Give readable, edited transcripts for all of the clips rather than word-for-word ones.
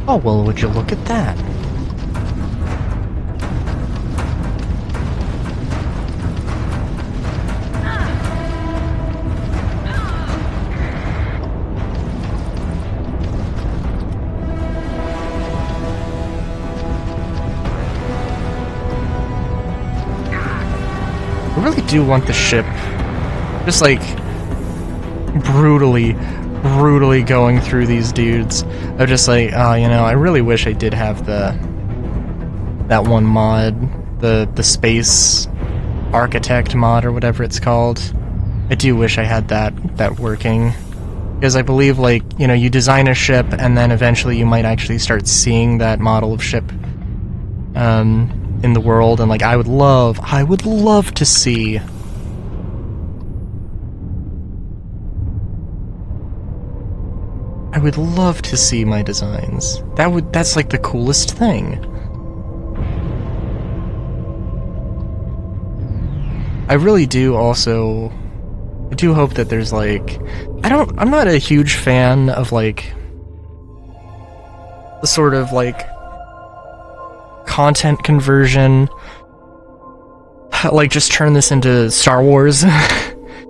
Oh, well, would you look at that? I really do want the ship just like brutally going through these dudes. I'm just like, oh, you know, I really wish I did have that one mod, the space architect mod or whatever it's called. I do wish I had that working, because I believe, like, you know, you design a ship and then eventually you might actually start seeing that model of ship in the world, and like I would love to see my designs. That's like the coolest thing. I really do also, I do hope that there's like, I'm not a huge fan of like the sort of like content conversion, like just turn this into Star Wars.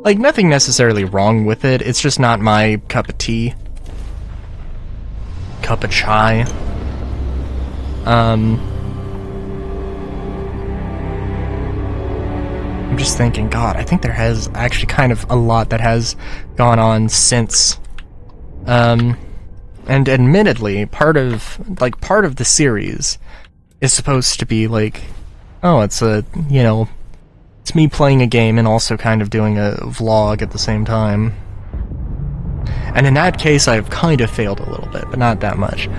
Like, nothing necessarily wrong with it, it's just not my cup of tea. Cup of chai. I'm just thinking, God, I think there has actually kind of a lot that has gone on since. And admittedly, part of the series is supposed to be like, oh, it's a, you know, it's me playing a game and also kind of doing a vlog at the same time. And in that case, I've kind of failed a little bit, but not that much.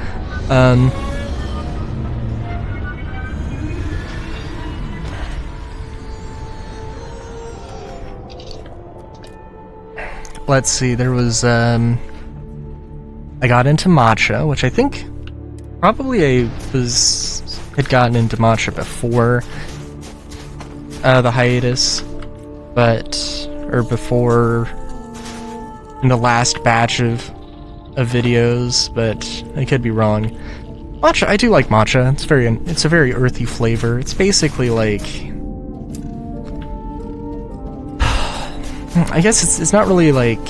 Let's see, there was, I got into matcha, which I think probably had gotten into matcha before the hiatus, or before in the last batch of videos, but I could be wrong. Matcha, I do like matcha. It's a very earthy flavor. It's basically like, I guess it's not really like,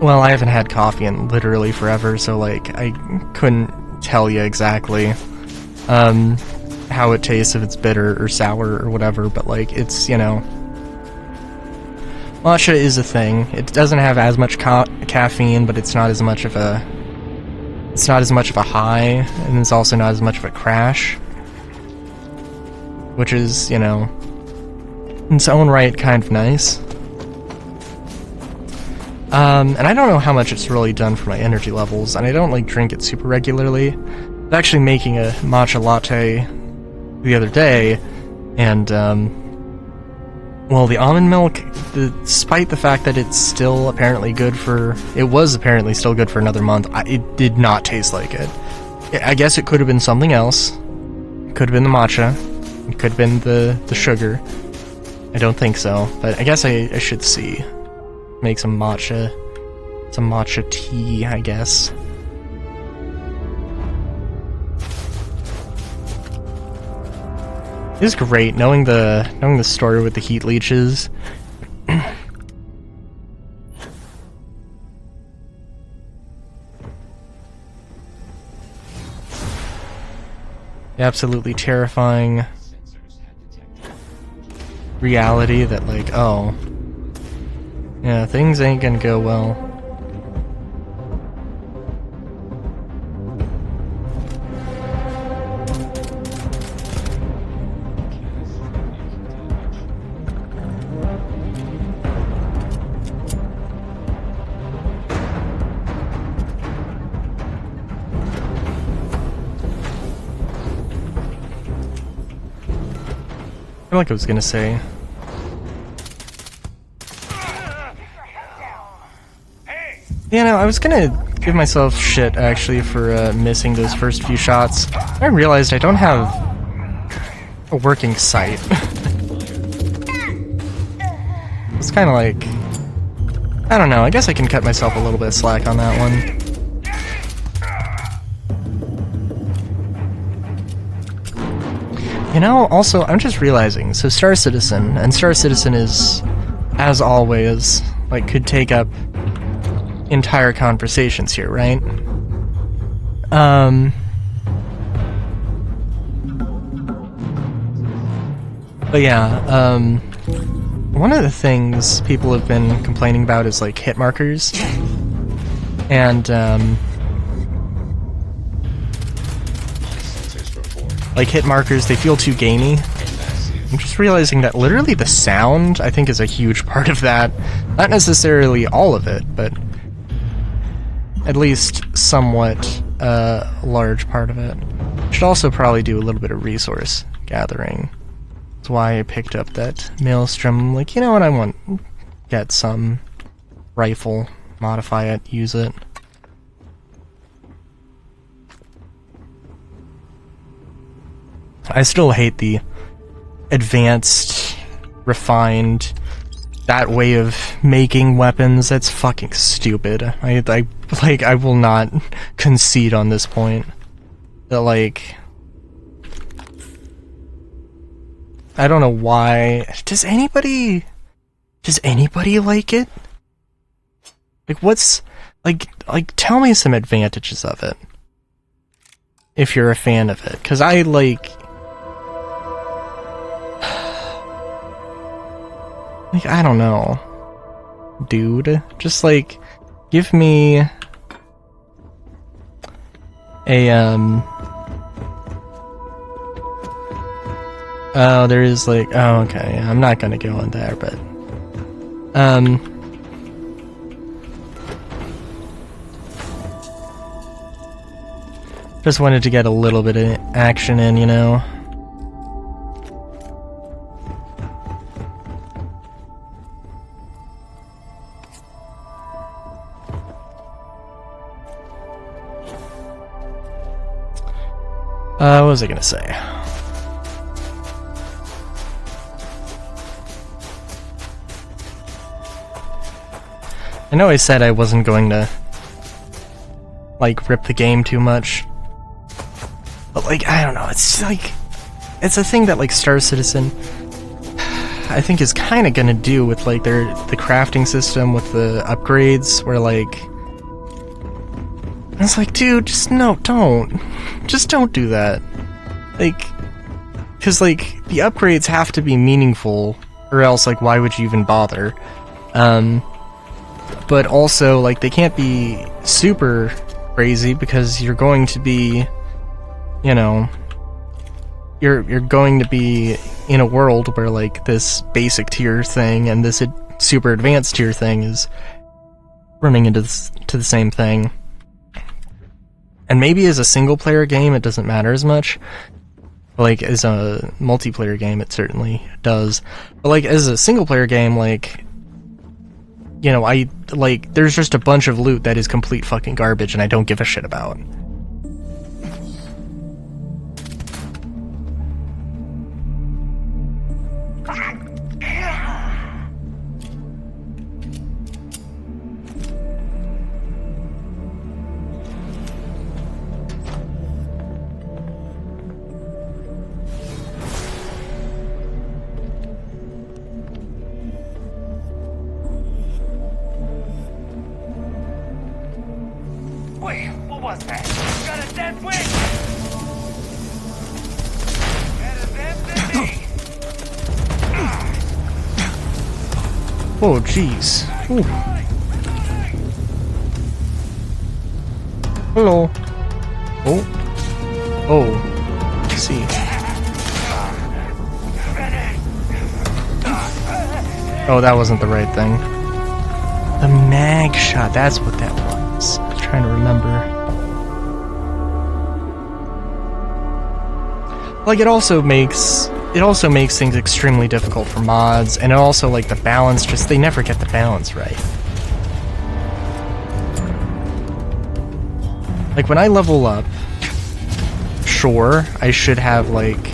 well, I haven't had coffee in literally forever, so like I couldn't tell you exactly how it tastes, if it's bitter or sour or whatever, but like, it's, you know, matcha is a thing. It doesn't have as much caffeine, but it's not as much of a high, and it's also not as much of a crash, which is, you know, in its own right kind of nice. And I don't know how much it's really done for my energy levels, and I don't like drink it super regularly. I was actually making a matcha latte the other day, and well, the almond milk, despite the fact that it's still apparently it was apparently still good for another month, it did not taste like it. I guess it could have been something else. It could have been the matcha. It could have been the sugar. I don't think so, but I guess I should see. Make some matcha tea, I guess. It's great knowing the story with the heat leeches. The absolutely terrifying reality that, like, oh, yeah, things ain't gonna go well. I feel like I was gonna say. Yeah, no, I was gonna give myself shit, actually, for missing those first few shots. I realized I don't have a working sight. It's kinda like, I don't know, I guess I can cut myself a little bit of slack on that one. You know, also, I'm just realizing, so Star Citizen, and Star Citizen is, as always, like, could take up entire conversations here, right? But yeah, one of the things people have been complaining about is, like, hit markers. And, like, hit markers, they feel too gamey. I'm just realizing that literally the sound, I think, is a huge part of that. Not necessarily all of it, but at least somewhat a large part of it. Should also probably do a little bit of resource gathering. That's why I picked up that Maelstrom. Like, you know what, I want get some rifle, modify it, use it. I still hate the advanced, refined, that way of making weapons. That's fucking stupid. I will not concede on this point. That, like, I don't know why. Does anybody like it? Like, what's, like, tell me some advantages of it. If you're a fan of it. 'Cause I, like, I don't know. Dude, just, like, give me a, oh, there is, like, oh, okay, I'm not gonna go in there, but, just wanted to get a little bit of action in, you know? What was I gonna say? I know I said I wasn't going to, like, rip the game too much. But, like, I don't know, it's like, it's a thing that, like, Star Citizen, I think, is kind of gonna do with, like, the crafting system with the upgrades, where, like, it's like, dude, just don't do that. Like, cause, like, the upgrades have to be meaningful, or else, like, why would you even bother? But also, like, they can't be super crazy, because you're going to be, you know, you're going to be in a world where, like, this basic tier thing and this super advanced tier thing is running into the same thing. And maybe as a single-player game, it doesn't matter as much. Like, as a multiplayer game, it certainly does. But, like, as a single-player game, like, you know, there's just a bunch of loot that is complete fucking garbage and I don't give a shit about. Wait, what was that? Got a dead wing! Better them than me! Oh, jeez. Ooh. Hello. Oh. Oh. Let's see. Oh, that wasn't the right thing. The mag shot, that's what that was. I was trying to remember. Like, it also makes things extremely difficult for mods, and it also, like, the balance, just, they never get the balance right. Like, when I level up, sure, I should have, like,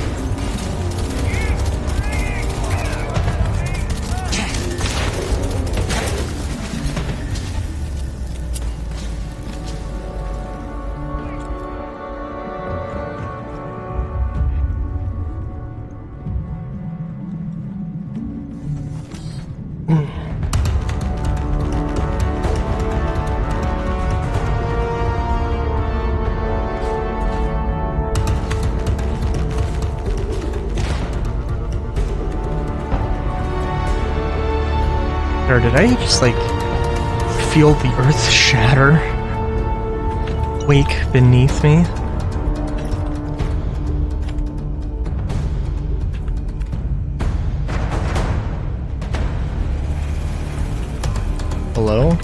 Or did I just, like, feel the earth shatter? Wake beneath me? Hello?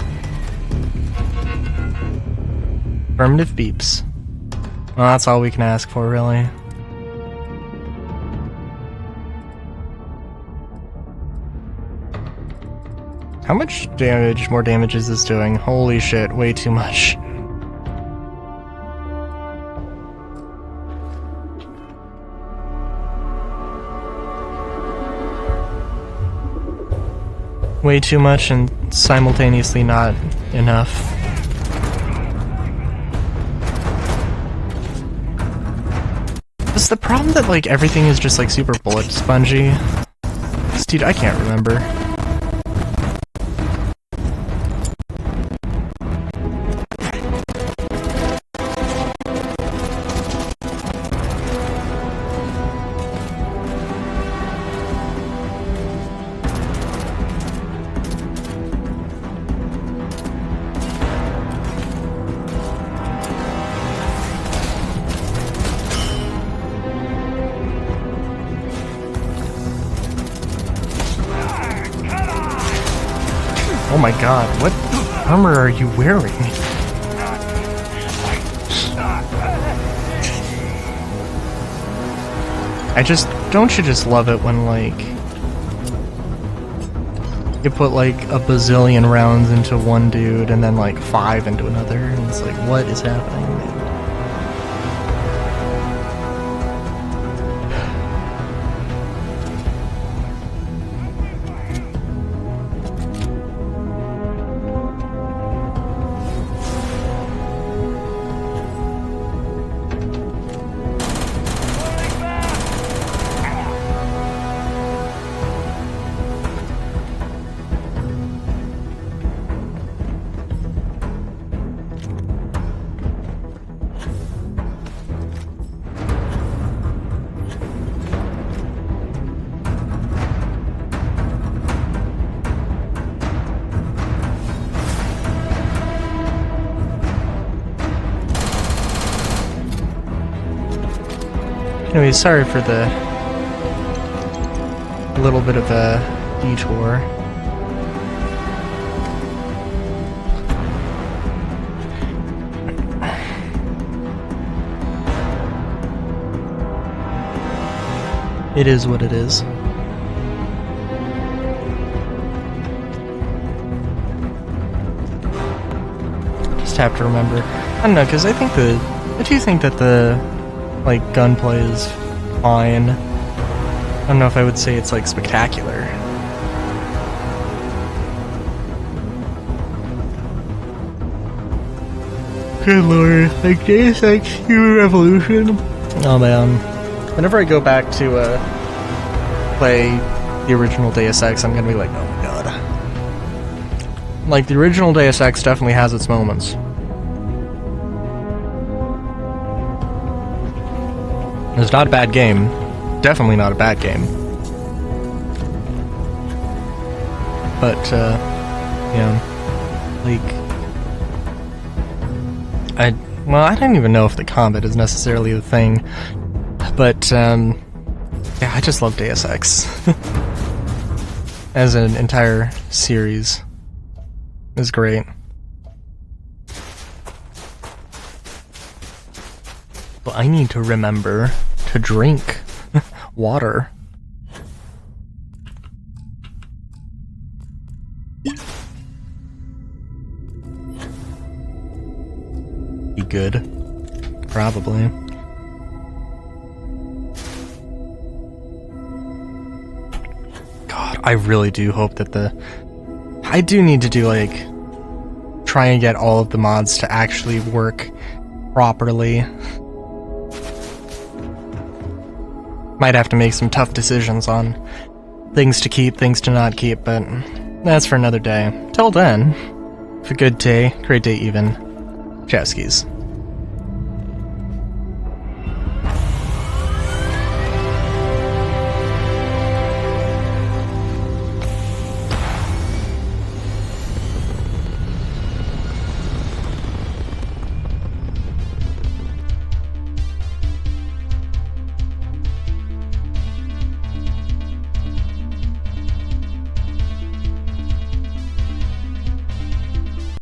Affirmative beeps. Well, that's all we can ask for, really. How much damage, more damage is this doing? Holy shit, way too much. Way too much and simultaneously not enough. Is the problem that, like, everything is just, like, super bullet spongy? Dude, I can't remember. Oh my god, what armor are you wearing? Don't you just love it when, like, you put, like, a bazillion rounds into one dude and then, like, 5 into another, and it's like, what is happening, man? Anyway, sorry for the little bit of a detour. It is what it is. Just have to remember. I don't know, because I do think that the, like, gunplay is fine. I don't know if I would say it's, like, spectacular. Good lord, like Deus Ex Human Revolution. Oh man. Whenever I go back to play the original Deus Ex, I'm gonna be like, oh my god. Like, the original Deus Ex definitely has its moments. It's not a bad game. Definitely not a bad game. But, yeah. Like, I don't even know if the combat is necessarily the thing. But, yeah, I just love Deus Ex. As an entire series. It's great. But I need to remember to drink water. Be good. Probably. God, I really do hope that I do need to do, like, try and get all of the mods to actually work properly. Might have to make some tough decisions on things to keep, things to not keep, but that's for another day. Till then, have a good day, great day even. Ciao skis.